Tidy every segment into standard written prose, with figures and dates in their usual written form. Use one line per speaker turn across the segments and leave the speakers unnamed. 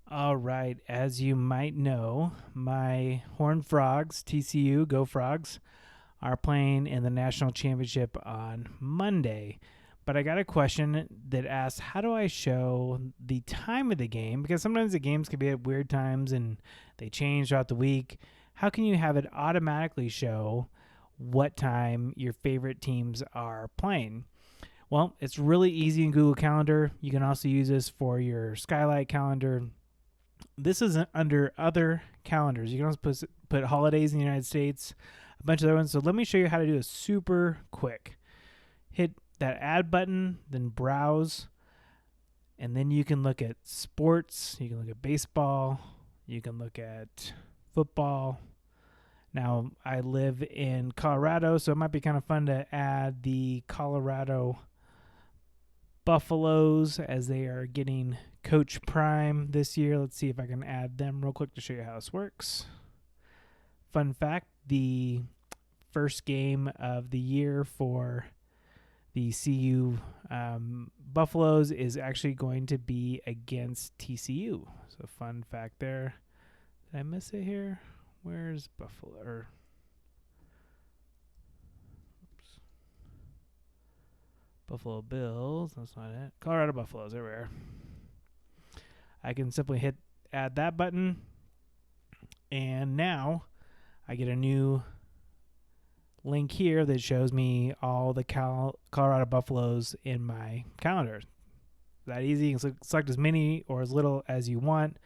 All right, as you might know, my Horned Frogs, TCU, Go Frogs, are playing in the national championship on Monday. But I got a question that asks, how do I show the time of the game? Because sometimes the games can be at weird times and they change throughout the week. How can you have it automatically show what time your favorite teams are playing? Well, it's really easy in Google Calendar. You can also use this for your Skylight calendar. This is under other calendars. You can also put holidays in the United States, a bunch of other ones. So let me show you how to do this super quick. Hit that add button, then browse, and then you can look at sports. You can look at baseball. You can look at football. Now, I live in Colorado, so it might be kind of fun to add the Colorado Buffaloes as they are getting Coach Prime this year. Let's see if I can add them real quick to show you how this works. Fun fact, the first game of the year for the CU Buffaloes is actually going to be against TCU. So fun fact there. Did I miss it here? Where's Buffalo? Buffalo Bills. That's not it. Colorado Buffaloes. There we are. I can simply hit add that button. And now I get a new link here that shows me all the Colorado Buffaloes in my calendar. That easy. You can select as many or as little as you want.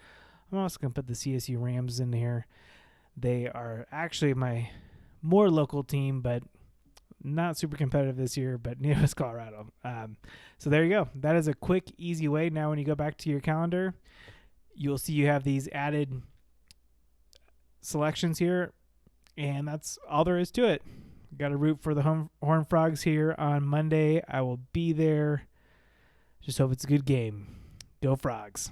I'm also going to put the CSU Rams in here. They are actually my more local team, but not super competitive this year, but neither is Colorado. So there you go. That is a quick, easy way. Now when you go back to your calendar, you'll see you have these added selections here, and that's all there is to it. Got to root for the Horned Frogs here on Monday. I will be there. Just hope it's a good game. Go Frogs.